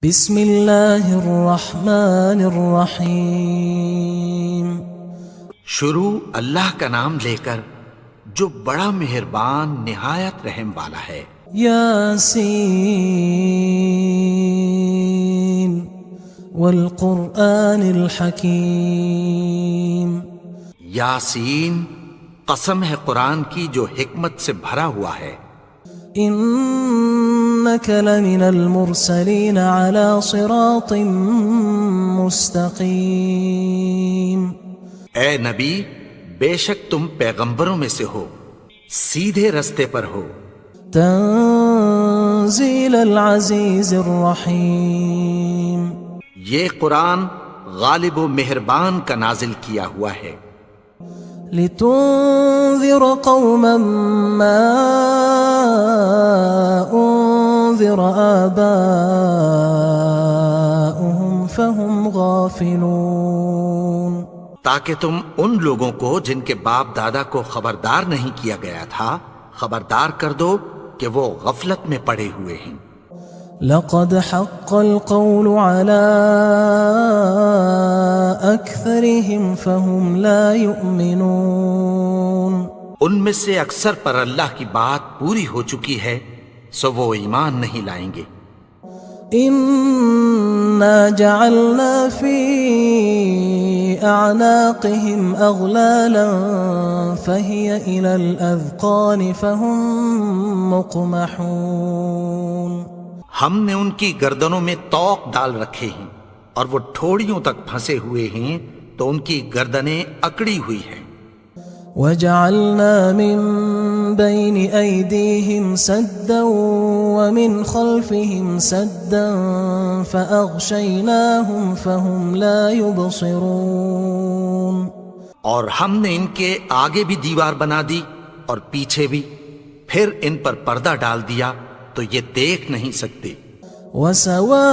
بسم اللہ الرحمن الرحیم۔ شروع اللہ کا نام لے کر جو بڑا مہربان نہایت رحم والا ہے۔ یاسین والقرآن الحکیم۔ یاسین، قسم ہے قرآن کی جو حکمت سے بھرا ہوا ہے۔ انک لمن المرسلین علی صراط مستقیم۔ اے نبی، بے شک تم پیغمبروں میں سے ہو، سیدھے رستے پر ہو۔ تنزیل العزیز الرحیم۔ یہ قرآن غالب و مہربان کا نازل کیا ہوا ہے۔ لتنذر قوما ما انذر آباؤهم فهم غافلون۔ تاکہ تم ان لوگوں کو جن کے باپ دادا کو خبردار نہیں کیا گیا تھا خبردار کر دو کہ وہ غفلت میں پڑے ہوئے ہیں۔ لقد حق القول على أكثرهم فهم لا يؤمنون۔ ان میں سے اکثر پر اللہ کی بات پوری ہو چکی ہے سو وہ ایمان نہیں لائیں گے۔ إنا جعلنا في أعناقهم أغلالا فهي إلى الأذقان فهم مقمحون۔ ہم نے ان کی گردنوں میں طوق ڈال رکھے ہیں اور وہ ٹھوڑیوں تک پھنسے ہوئے ہیں تو ان کی گردنیں اکڑی ہوئی ہیں۔ وجعلنا من بين أيديهم سدا ومن خلفهم سدا فأغشيناهم فهم لا يبصرون۔ اور ہم نے ان کے آگے بھی دیوار بنا دی اور پیچھے بھی، پھر ان پر پردہ ڈال دیا تو یہ دیکھ نہیں سکتے۔ وسواء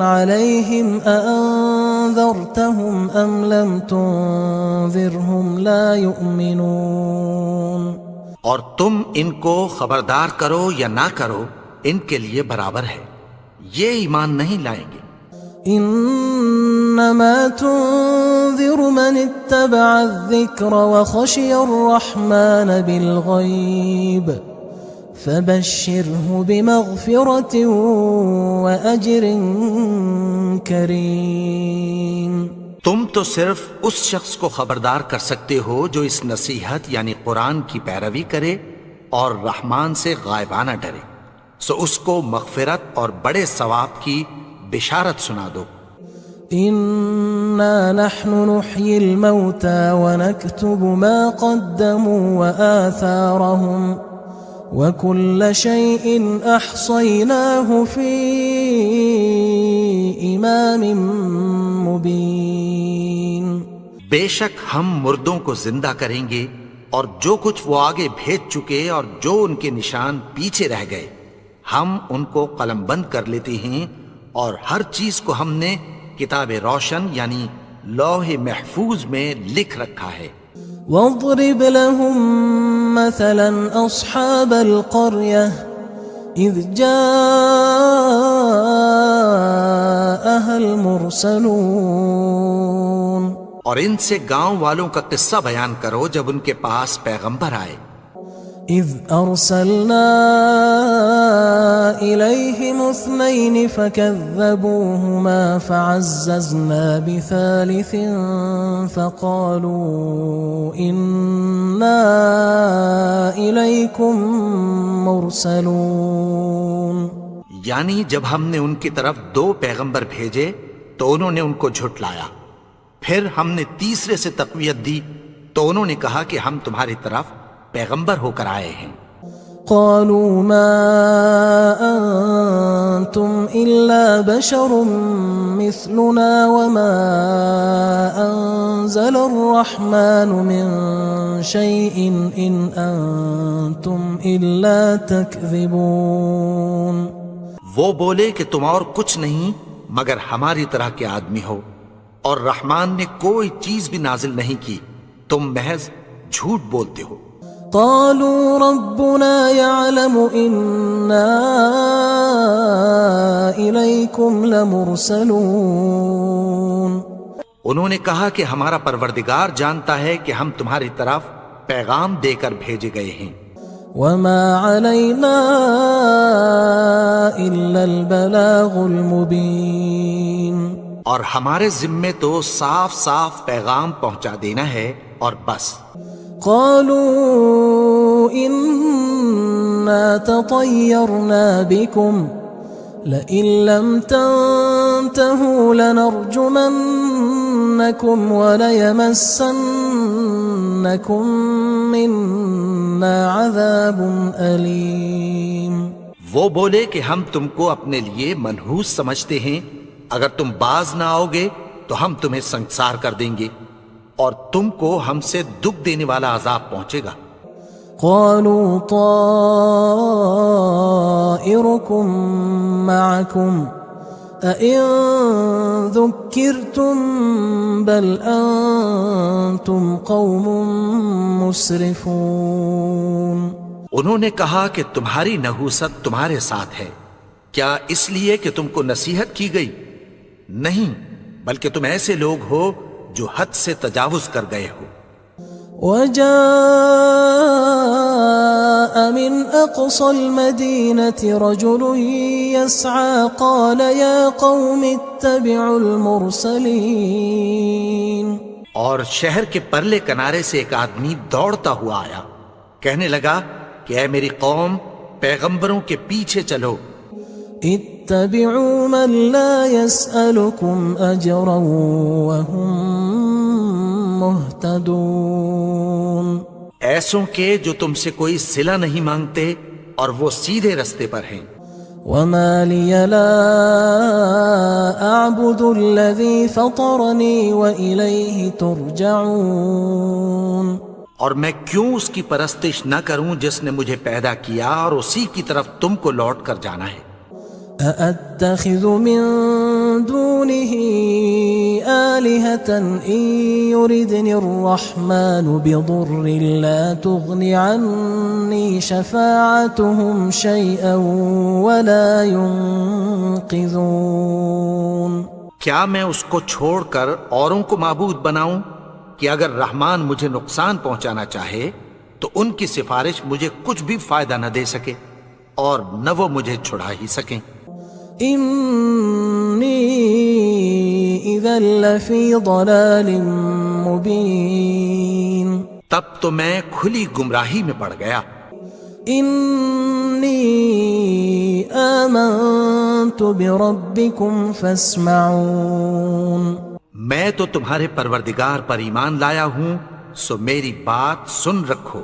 عليهم أأنذرتهم أم لم تنذرهم لا يؤمنون۔ اور تم ان کو خبردار کرو یا نہ کرو ان کے لیے برابر ہے، یہ ایمان نہیں لائیں گے۔ انما تنذر من اتبع الذکر وخشی الرحمن بالغیب فبشره بمغفرة وأجر کریم۔ تم تو صرف اس شخص کو خبردار کر سکتے ہو جو اس نصیحت یعنی قرآن کی پیروی کرے اور رحمان سے غائبانہ ڈرے، سو اس کو مغفرت اور بڑے ثواب کی بشارت سنا دو۔ انا نحن نحيي الموتى ونكتب ما قدموا وآثارهم وكل شيء احصيناه في امام مبين۔ بے شک ہم مردوں کو زندہ کریں گے اور جو کچھ وہ آگے بھیج چکے اور جو ان کے نشان پیچھے رہ گئے ہم ان کو قلم بند کر لیتے ہیں، اور ہر چیز کو ہم نے کتاب روشن یعنی لوح محفوظ میں لکھ رکھا ہے۔ واضرب لهم مثلا أصحاب القرية إذ جاءها المرسلون۔ اور ان سے گاؤں والوں کا قصہ بیان کرو جب ان کے پاس پیغمبر آئے۔ إذ أرسلنا إليهم اثنين فكذبوهما فعززنا بثالث فقالوا إنا إليكم مرسلون۔ یعنی جب ہم نے ان کی طرف 2 پیغمبر بھیجے تو انہوں نے ان کو جھٹلایا، پھر ہم نے تیسرے سے تقویت دی تو انہوں نے کہا کہ ہم تمہاری طرف پیغمبر ہو کر آئے ہیں۔ قالوا ما أنتم إلا بشر مثلنا وما أنزل الرحمن من شيء إن أنتم إلا تكذبون۔ وہ بولے کہ تم اور کچھ نہیں مگر ہماری طرح کے آدمی ہو، اور رحمان نے کوئی چیز بھی نازل نہیں کی، تم محض جھوٹ بولتے ہو۔ قالوا ربنا يعلم إنا إليكم لمرسلون انہوں نے کہا کہ ہمارا پروردگار جانتا ہے کہ ہم تمہاری طرف پیغام دے کر بھیجے گئے ہیں. وما علينا إلا البلاغ المبين. اور ہمارے ذمے تو صاف صاف پیغام پہنچا دینا ہے اور بس. قالوا إنا تطيرنا بكم لئن لم تنتهوا لنرجمنكم وليمسنكم منا عذاب أليم. وہ بولے کہ ہم تم کو اپنے لیے منحوس سمجھتے ہیں، اگر تم باز نہ آؤ گے تو ہم تمہیں سنسار کر دیں گے اور تم کو ہم سے دکھ دینے والا عذاب پہنچے گا. قالوا طائركم معكم أئن ذكرتم بل أنتم قوم مسرفون. انہوں نے کہا کہ تمہاری نحوست تمہارے ساتھ ہے، کیا اس لیے کہ تم کو نصیحت کی گئی؟ نہیں، بلکہ تم ایسے لوگ ہو جو حد سے تجاوز کر گئے ہو. وجاء من أقصى المدينة رجل يسعى قال يا قوم اتبعوا المرسلين. اور شہر کے پرلے کنارے سے ایک آدمی دوڑتا ہوا آیا، کہنے لگا کہ اے میری قوم، پیغمبروں کے پیچھے چلو. اتبعوا من لا يسألكم أجرا وهم مهتدون. ایسوں کے جو تم سے کوئی صلہ نہیں مانگتے اور وہ سیدھے رستے پر ہیں. وما لي لا أعبد الذي فطرني وإليه ترجعون. اور میں کیوں اس کی پرستش نہ کروں جس نے مجھے پیدا کیا اور اسی کی طرف تم کو لوٹ کر جانا ہے. أأتخذ من دونه آلهة إن يردني الرحمن بضر لا تغن عني شفاعتهم شيئا ولا ينقذون. کیا میں اس کو چھوڑ کر اوروں کو معبود بناؤں کہ اگر رحمان مجھے نقصان پہنچانا چاہے تو ان کی سفارش مجھے کچھ بھی فائدہ نہ دے سکے اور نہ وہ مجھے چھڑا ہی سکیں. إني إذا لفي ضلال مبين. تب تو میں کھلی گمراہی میں پڑ گیا. إني آمنت بربكم فاسمعون. میں تو تمہارے پروردگار پر ایمان لایا ہوں، سو میری بات سن رکھو.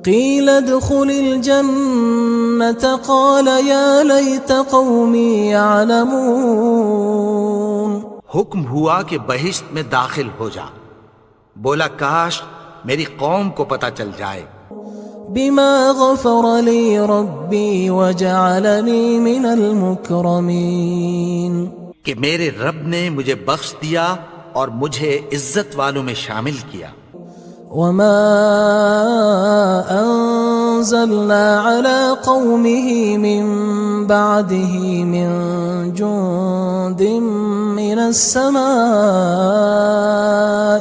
قيل ادخل الجنة قال يا ليت قومي يعلمون. حکم ہوا کہ بہشت میں داخل ہو جا. بولا کاش میری قوم کو پتہ چل جائے. بما غفر لي ربي وجعلني من المكرمين. کہ میرے رب نے مجھے بخش دیا اور مجھے عزت والوں میں شامل کیا. وما أنزلنا على قومه من بعده من جند من السماء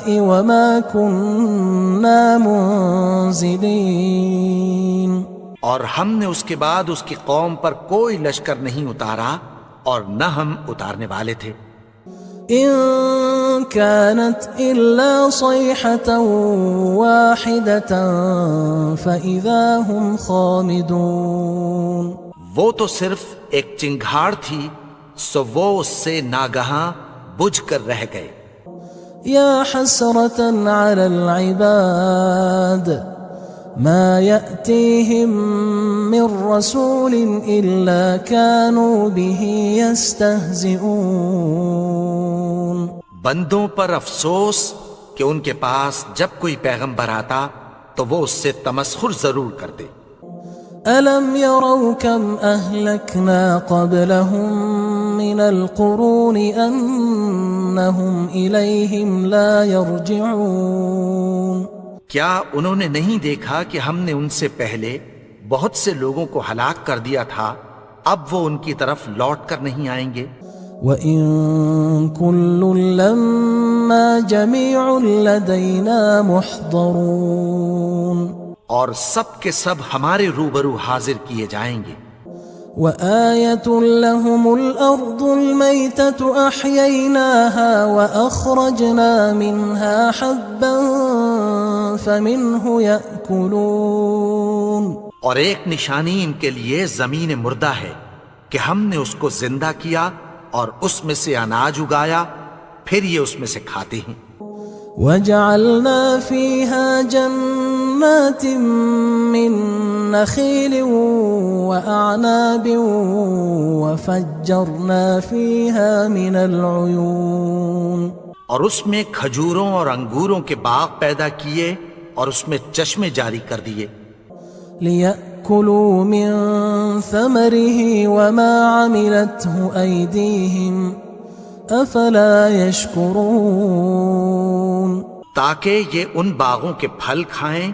وما كنا منزلين. اور ہم نے اس کے بعد اس کی قوم پر کوئی لشکر نہیں اتارا اور نہ ہم اتارنے والے تھے. إن كانت إلا صيحة واحدة فإذا هم خامدون. وہ تو صرف ایک چنگھاڑ تھی، سو وہ اس سے ناگہاں بجھ کر رہ گئے. يا حسرة على العباد ما يأتيهم من رسول إلا كانوا به يستهزئون. بندوں پر افسوس کہ ان کے پاس جب کوئی پیغمبر آتا تو وہ اس سے تمسخر ضرور کرتے. ألم يروا كم أهلكنا قبلهم من القرون أنهم إليهم لا يرجعون. کیا انہوں نے نہیں دیکھا کہ ہم نے ان سے پہلے بہت سے لوگوں کو ہلاک کر دیا تھا، اب وہ ان کی طرف لوٹ کر نہیں آئیں گے؟ وَإِن كُلٌّ لَمَّا جَمِيعٌ لَدَيْنَا مُحْضَرُونَ، اور سب کے سب ہمارے روبرو حاضر کیے جائیں گے۔ وَآيَةٌ لَهُمُ الْأَرْضُ الْمَيْتَةُ أَحْيَيْنَاهَا وَأَخْرَجْنَا مِنْهَا حَبًّا فَمِنْهُ يَأْكُلُونَ، اور ایک نشانی ان کے لیے زمین مردہ ہے کہ ہم نے اس کو زندہ کیا اور اس میں سے اناج اگایا، پھر یہ اس میں سے کھاتے ہیں۔ وَجَعَلْنَا فِيهَا جَنَّاتٍ مِّن نَخِيلٍ وَأَعْنَابٍ وَفَجَّرْنَا فِيهَا مِنَ الْعُيُونِ، اور اس میں کھجوروں اور انگوروں کے باغ پیدا کیے اور اس میں چشمے جاری کر دیے، لِيَأْكُلُوا مِن ثَمَرِهِ وَمَا عَمِلَتْهُ أَيْدِيهِمْ أَفَلَا يَشْكُرُونَ، تاکہ یہ ان باغوں کے پھل کھائیں،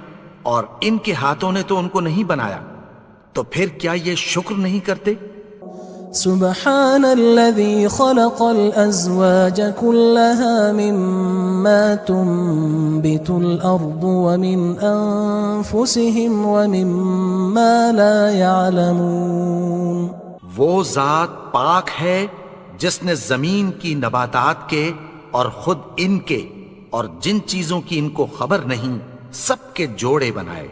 اور ان کے ہاتھوں نے تو ان کو نہیں بنایا، تو پھر کیا یہ شکر نہیں کرتے؟ سبحان الذي خلق الأزواج كلها مما تنبت الأرض ومن أنفسهم ومما لا يعلمون، وہ ذات پاک ہے جس نے زمین کی نباتات کے اور خود ان کے اور جن چیزوں کی ان کو خبر نہیں سب کے جوڑے بنائے۔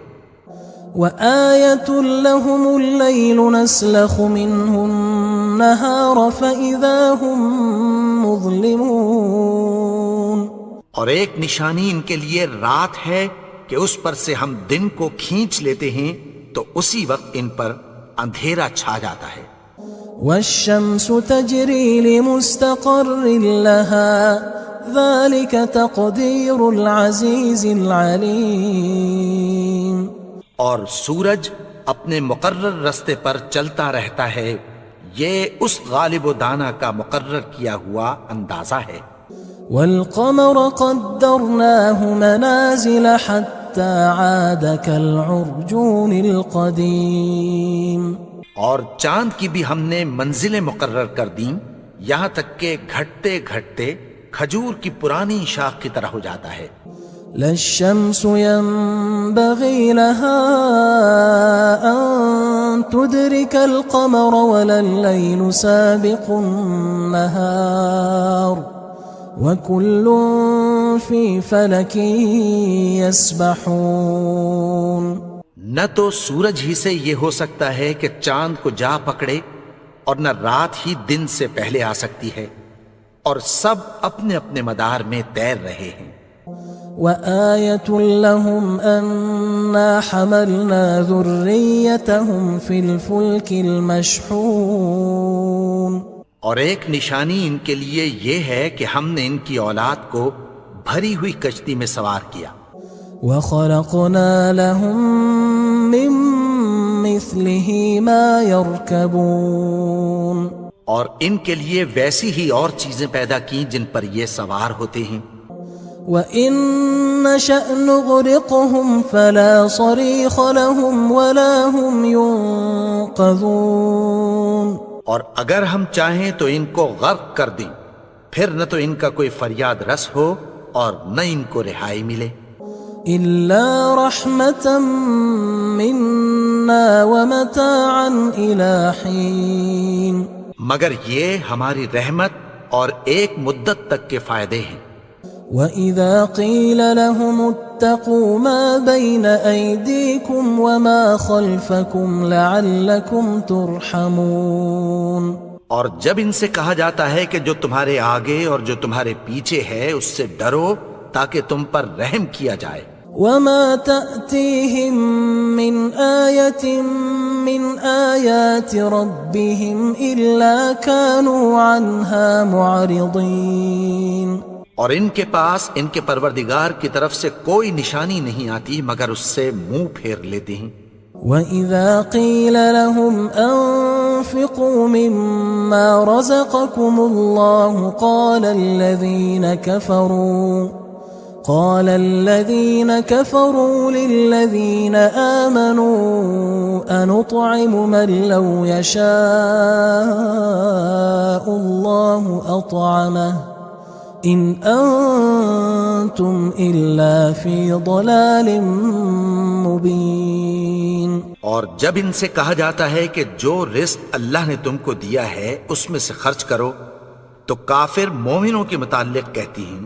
وآية لهم الليل نسلخ منه النهار فإذا هم مظلمون، اور ایک نشانی ان کے لیے رات ہے کہ اس پر سے ہم دن کو کھینچ لیتے ہیں تو اسی وقت ان پر اندھیرا چھا جاتا ہے۔ والشمس تجري لمستقر لها ذلك تقدير العزيز العليم، اور سورج اپنے مقرر رستے پر چلتا رہتا ہے، یہ اس غالب و دانا کا مقرر کیا ہوا اندازہ ہے۔ والقمر قدرناه منازل حتى عاد كالعرجون القديم، اور چاند کی بھی ہم نے منزلیں مقرر کر دیں، یہاں تک کہ گھٹتے گھٹتے کھجور کی پرانی شاخ کی طرح ہو جاتا ہے۔ لا الشمس ينبغي لها أن تدرك القمر ولا الليل سابق النهار وكل في فلك يسبحون، نہ تو سورج ہی سے یہ ہو سکتا ہے کہ چاند کو جا پکڑے، اور نہ رات ہی دن سے پہلے آ سکتی ہے، اور سب اپنے اپنے مدار میں تیر رہے ہیں۔ وآية لهم أنا حملنا ذريتهم في الفلك المشحون، اور ایک نشانی ان کے لیے یہ ہے کہ ہم نے ان کی اولاد کو بھری ہوئی کشتی میں سوار کیا۔ وخلقنا لهم من مثله ما يركبون، اور ان کے لیے ویسی ہی اور چیزیں پیدا کی جن پر یہ سوار ہوتے ہیں۔ وَإِن نَّشَأْ نُغْرِقْهُمْ فَلَا صَرِيخَ لَهُمْ وَلَا هُمْ يُنقَذُونَ، اور اگر ہم چاہیں تو ان کو غرق کر دیں، پھر نہ تو ان کا کوئی فریاد رس ہو اور نہ ان کو رہائی ملے۔ إِلَّا رَحْمَةً مِنَّا وَمَتَاعًا إِلَى حِينٍ، مگر یہ ہماری رحمت اور ایک مدت تک کے فائدے ہیں۔ وَإِذَا قِيلَ لَهُمُ اتَّقُوا مَا بَيْنَ أَيْدِيكُمْ وَمَا خَلْفَكُمْ لَعَلَّكُمْ تُرْحَمُونَ، اور جب ان سے کہا جاتا ہے کہ جو تمہارے آگے اور جو تمہارے پیچھے ہے اس سے ڈرو تاکہ تم پر رحم کیا جائے۔ وَمَا تَأْتِيهِم مِّنْ آيَةٍ مِّنْ آيَاتِ رَبِّهِمْ إِلَّا كَانُوا عَنْهَا مُعْرِضِينَ، اور ان کے پاس ان کے پروردگار کی طرف سے کوئی نشانی نہیں آتی مگر اس سے منہ پھیر لیتے ہیں۔ وَإِذَا قِيلَ لَهُمْ أَنفِقُوا مِمَّا رَزَقَكُمُ اللَّهُ قال الذين كفروا للذين آمنوا أنطعم من لو يشاء الله أطعمه إن أنتم إلا في ضلال مبين. اور جب ان سے کہا جاتا ہے کہ جو رزق اللہ نے تم کو دیا ہے اس میں سے خرچ کرو، تو کافر مومنوں کے متعلق کہتی ہیں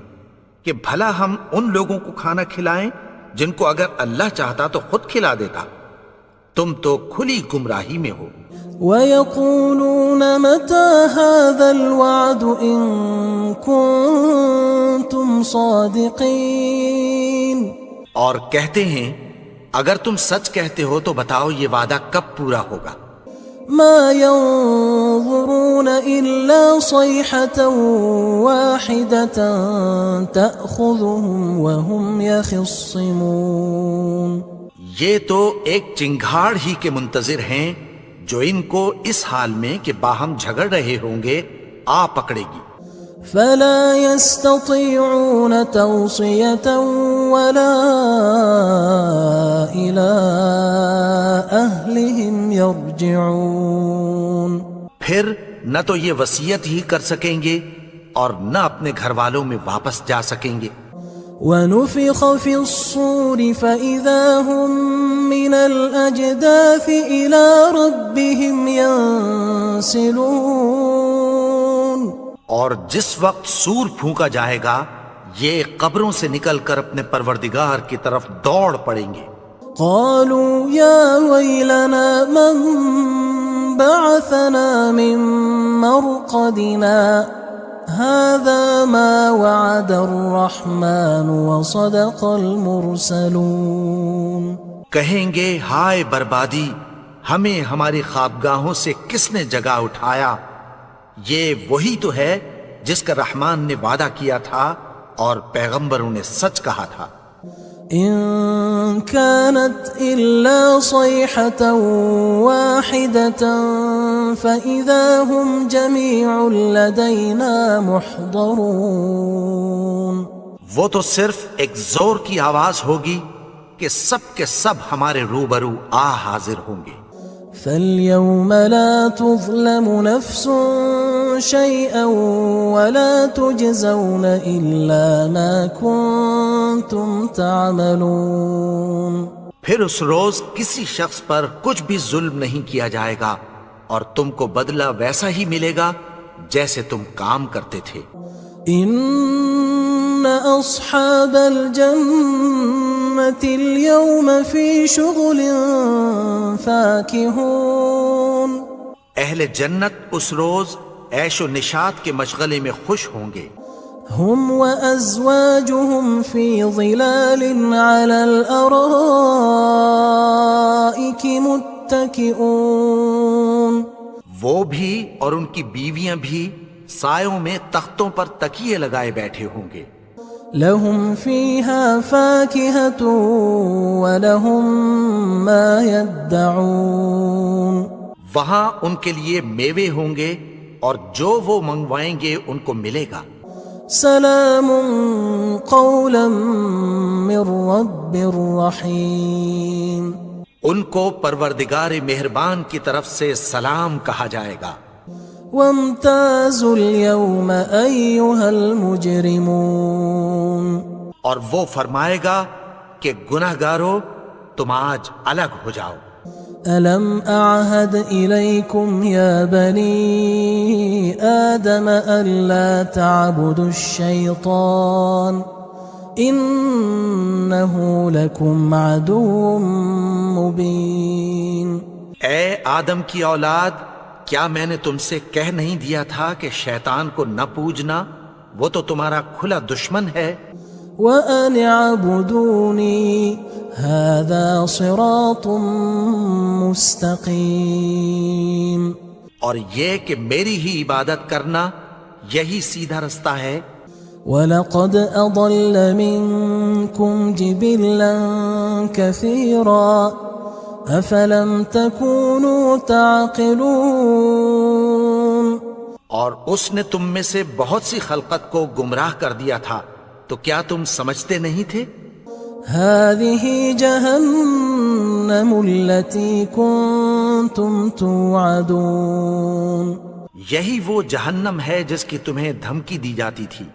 کہ بھلا ہم ان لوگوں کو کھانا کھلائیں جن کو اگر اللہ چاہتا تو خود کھلا دیتا. تم تو کھلی گمراہی میں ہو. وَيَقُولُونَ مَتَى هَذَا الْوَعْدُ إِن كُنتُمْ صَادِقِينَ. اور کہتے ہیں اگر تم سچ کہتے ہو تو بتاؤ یہ وعدہ کب پورا ہوگا. مَا يَنظُرُونَ إِلَّا صَيْحَةً وَاحِدَةً تَأْخُذُهُمْ وَهُمْ يَخِصِّمُونَ. یہ تو ایک چنگھاڑ ہی کے منتظر ہیں جو ان کو اس حال میں کہ باہم جھگڑ رہے ہوں گے آ پکڑے گی. فلا يستطيعون توصية ولا إلى أهلهم يرجعون. پھر نہ تو یہ وصیت ہی کر سکیں گے اور نہ اپنے گھر والوں میں واپس جا سکیں گے. ونفخ في الصور فإذا هم من الأجداث إلى ربهم ينسلون. اور جس وقت سور پھونکا جائے گا یہ قبروں سے نکل کر اپنے پروردگار کی طرف دوڑ پڑیں گے. قالوا يا ويلنا من بعثنا من مرقدنا هذا ما وعد الرحمن وصدق المرسلون. کہیں گے ہائے بربادی، ہمیں ہماری خوابگاہوں سے کس نے جگا اٹھایا. یہ وہی تو ہے جس کا رحمان نے وعدہ کیا تھا اور پیغمبروں نے سچ کہا تھا. إن كانت إلا صيحة واحدة فإذا هم جميع لدينا محضرون. وہ تو صرف ایک زور کی آواز ہوگی کہ سب کے سب ہمارے روبرو آ حاضر ہوں گے. فاليوم لا تظلم نفس شيئا ولا تجزون إلا ما كنتم تعملون. پھر اس روز کسی شخص پر کچھ بھی ظلم نہیں کیا جائے گا اور تم کو بدلہ ویسا ہی ملے گا جیسے تم کام کرتے تھے. إن أصحاب الجنة اليوم في شغل فاكهون. اہل جنت اس روز عیش و نشاط کے مشغلے میں خوش ہوں گے. هم وأزواجهم في ظلال على الأرائك متكئون. وہ بھی اور ان کی بیویاں بھی سایوں میں تختوں پر تکیے لگائے بیٹھے ہوں گے. لهم فيها فاكهة ولهم ما يدعون. وہاں ان کے لیے میوے ہوں گے اور جو وہ منگوائیں گے ان کو ملے گا. سلام قولا من رب رحیم. ان کو پروردگار مہربان کی طرف سے سلام کہا جائے گا. وامتازوا اليوم أيها المجرمون. اور وہ فرمائے گا کہ گناہگارو تم آج الگ ہو جاؤ. ألم أعهد إليكم يا بني آدم ألا تعبدوا الشيطان إنه لكم عدو مبين. اے آدم کی اولاد، کیا میں نے تم سے کہہ نہیں دیا تھا کہ شیطان کو نہ پوجنا، وہ تو تمہارا کھلا دشمن ہے. وَأَنِ اعْبُدُونِي هَذَا صِرَاطٌ مُسْتَقِيمٌ. اور یہ کہ میری ہی عبادت کرنا یہی سیدھا رستہ ہے. وَلَقَدْ أَضَلَّ مِنْكُمْ جِبِلًّا كَثِيرًا أَفَلَمْ تَكُونُوا تَعْقِلُونَ. اور اس نے تم میں سے بہت سی خلقت کو گمراہ کر دیا تھا، تو کیا تم سمجھتے نہیں تھے؟ هذه جهنم التي كنتم توعدون یہی وہ جہنم ہے جس کی تمہیں دھمکی دی جاتی تھی۔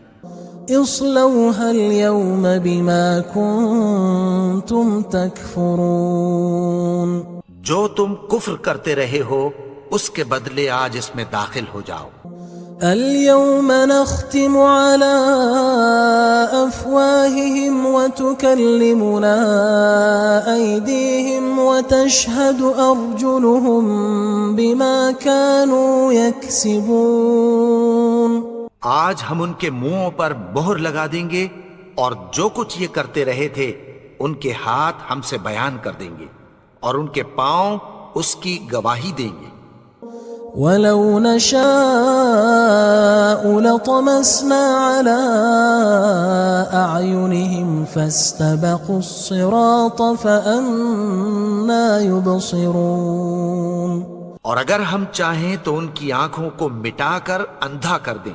اصلوها اليوم بما كنتم تكفرون جو تم کفر کرتے رہے ہو اس کے بدلے آج اس میں داخل ہو جاؤ۔ اليوم نختم على أفواههم وتكلمنا أيديهم وتشهد أرجلهم بما كانوا يكسبون آج ہم ان کے منہوں پر مہر لگا دیں گے اور جو کچھ یہ کرتے رہے تھے ان کے ہاتھ ہم سے بیان کر دیں گے اور ان کے پاؤں اس کی گواہی دیں گے۔ وَلَوْ نَشَاءُ لَطَمَسْنَا عَلَىٰ أَعْيُنِهِمْ فَاسْتَبَقُوا الصِّرَاطَ فَأَنَّىٰ يُبْصِرُونَ اور اگر ہم چاہیں تو ان کی آنکھوں کو مٹا کر اندھا کر دیں،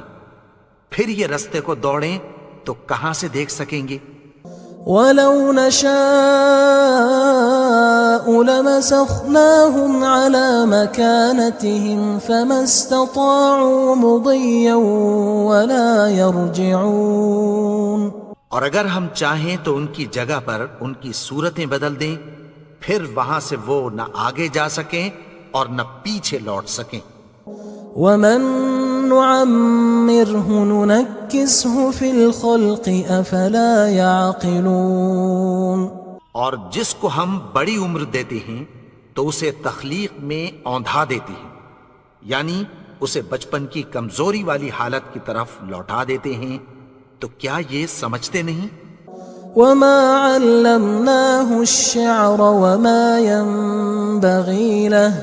پھر یہ رستے کو دوڑیں تو کہاں سے دیکھ سکیں گے؟ وَلَوْ نَشَاءُ لَمَسَخْنَاهُمْ عَلَىٰ مَكَانَتِهِمْ فَمَا اسْتَطَاعُوا مُضِيًّا وَلَا يَرْجِعُونَ اور اگر ہم چاہیں تو ان کی جگہ پر ان کی صورتیں بدل دیں، پھر وہاں سے وہ نہ آگے جا سکیں اور نہ پیچھے لوٹ سکیں۔ وَمَن نُعَمِّرْهُ نُنَكِّسْهُ فِي الْخَلْقِ أَفَلَا يَعْقِلُونَ اور جس کو ہم بڑی عمر دیتے ہیں تو اسے تخلیق میں اوندھا دیتے ہیں، یعنی اسے بچپن کی کمزوری والی حالت کی طرف لوٹا دیتے ہیں، تو کیا یہ سمجھتے نہیں؟ وَمَا عَلَّمْنَاهُ الشِّعْرَ وَمَا يَنبَغِي لَهُ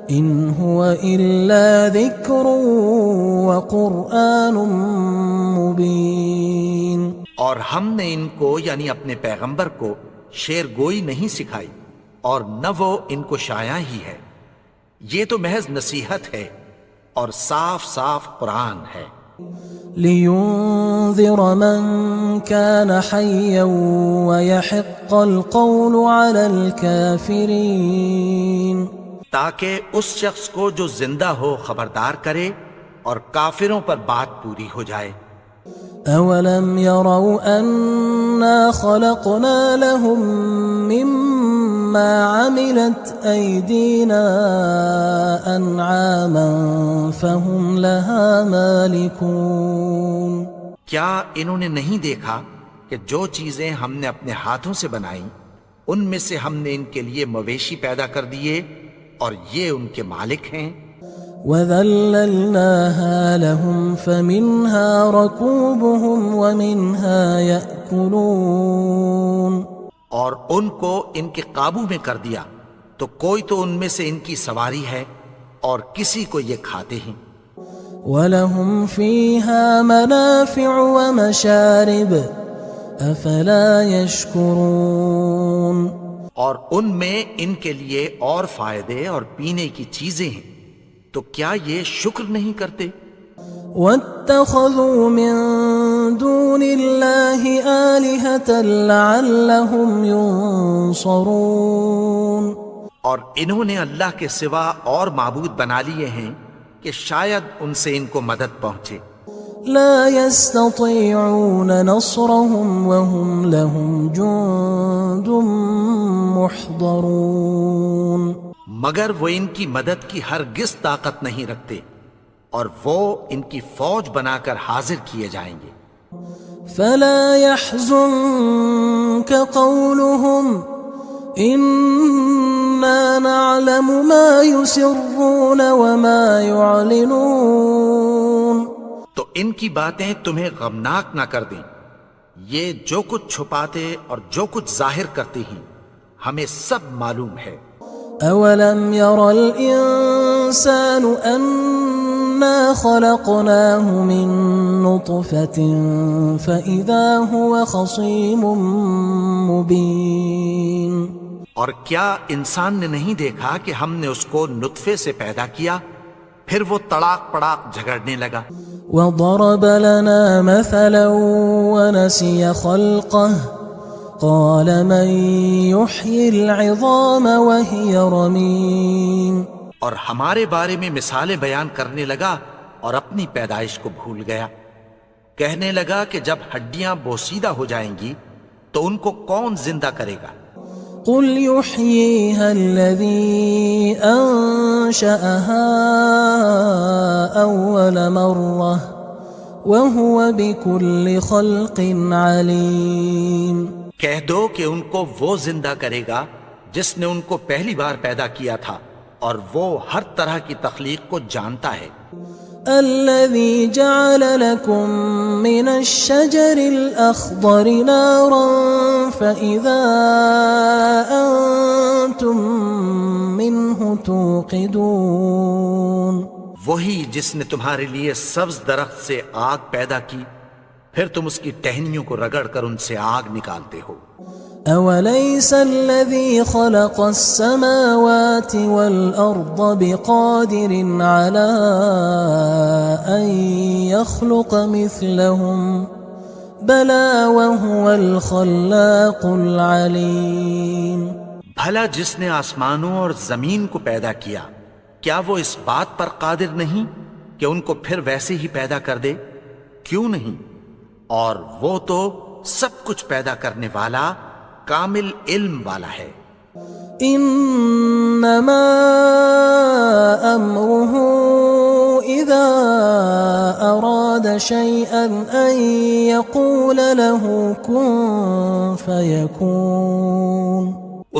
إِنْ هُوَ إِلَّا ذِكْرٌ وَقُرْآنٌ مُبِينٌ اور ہم نے ان کو یعنی اپنے پیغمبر کو شعر گوئی نہیں سکھائی اور نہ وہ ان کو شایع ہی ہے، یہ تو محض نصیحت ہے اور صاف صاف قرآن ہے۔ لِيُنذِرَ مَن كَانَ حَيًّا وَيَحِقَّ الْقَوْلُ عَلَى الْكَافِرِينَ تاکہ اس شخص کو جو زندہ ہو خبردار کرے اور کافروں پر بات پوری ہو جائے۔ أَوَلَمْ يَرَوْا أَنَّا خَلَقْنَا لَهُم مِّمَّا عَمِلَتْ أَيْدِينَا أَنْعَامًا فَهُمْ لَهَا مَالِكُونَ کیا انہوں نے نہیں دیکھا کہ جو چیزیں ہم نے اپنے ہاتھوں سے بنائیں ان میں سے ہم نے ان کے لیے مویشی پیدا کر دیے اور یہ ان کے مالک ہیں۔ وَذَلَّلْنَاهَا لَهُمْ فَمِنْهَا رَكُوبُهُمْ وَمِنْهَا يَأْكُلُونَ اور ان کو ان کے قابو میں کر دیا تو کوئی تو ان میں سے ان کی سواری ہے اور کسی کو یہ کھاتے ہیں۔ وَلَهُمْ فِيهَا مَنَافِعُ وَمَشَارِبُ أَفَلَا يَشْكُرُونَ اور ان میں ان کے لیے اور فائدے اور پینے کی چیزیں ہیں، تو کیا یہ شکر نہیں کرتے؟ وَاتَّخَذُوا مِن دُونِ اللَّهِ آلِهَةً لَعَلَّهُمْ يُنصَرُونَ اور انہوں نے اللہ کے سوا اور معبود بنا لیے ہیں کہ شاید ان سے ان کو مدد پہنچے۔ لا يستطيعون نصرهم وهم لهم جند محضرون مگر وہ ان کی مدد کی ہرگز طاقت نہیں رکھتے اور وہ ان کی فوج بنا کر حاضر کیے جائیں گے۔ فلا يحزنك قولهم إنا نعلم ما يسرون وما يعلنون تو ان کی باتیں تمہیں غمناک نہ کر دیں، یہ جو کچھ چھپاتے اور جو کچھ ظاہر کرتے ہیں ہمیں سب معلوم ہے۔ أولم ير الإنسان أنا خلقناه من نطفة فإذا هو خصيم مبين اور کیا انسان نے نہیں دیکھا کہ ہم نے اس کو نطفے سے پیدا کیا پھر وہ تڑاک پڑاک جھگڑنے لگا؟ وضرب لنا مثلا ونسي خلقه قال من يحيي العظام وهي رميم اور ہمارے بارے میں مثالیں بیان کرنے لگا اور اپنی پیدائش کو بھول گیا. کہنے لگا کہ جب ہڈیاں بوسیدہ ہو جائیں گی تو ان کو کون زندہ کرے گا؟ قل يحييها الذي أنشأها أول مرة وهو بكل خلق عليم. کہہ دو کہ ان کو وہ زندہ کرے گا جس نے ان کو پہلی بار پیدا کیا تھا اور وہ ہر طرح کی تخلیق کو جانتا ہے. الذي جعل لكم من الشجر الأخضر نارا فإذا أنتم منه توقدون. وہی جس نے تمہارے لیے سبز درخت سے آگ پیدا کی پھر تم اس کی ٹہنیوں کو رگڑ کر ان سے آگ نکالتے ہو. أوليس الذي خلق السماوات والأرض بقادر على أن يخلق مثلهم بلى وهو الخلاق العليم. بھلا جس نے آسمانوں اور زمین کو پیدا کیا کیا وہ اس بات پر قادر نہیں کہ ان کو پھر ویسے ہی پیدا کر دے؟ کیوں نہیں؟ اور وہ تو سب کچھ پیدا کرنے والا کامل علم والا ہے. انما امره اذا اراد شيئا ان يقول له كن فيكون.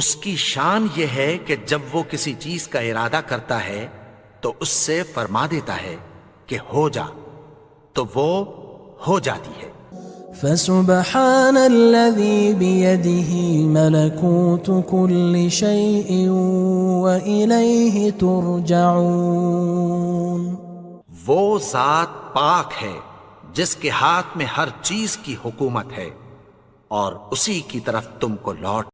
اس کی شان یہ ہے کہ جب وہ کسی چیز کا ارادہ کرتا ہے تو اس سے فرما دیتا ہے کہ ہو جا تو وہ ہو جاتی ہے. فسبحان الذي بيده ملكوت كل شيء وإليه ترجعون. وہ ذات پاک ہے جس کے ہاتھ میں ہر چیز کی حکومت ہے اور اسی کی طرف تم کو لوٹ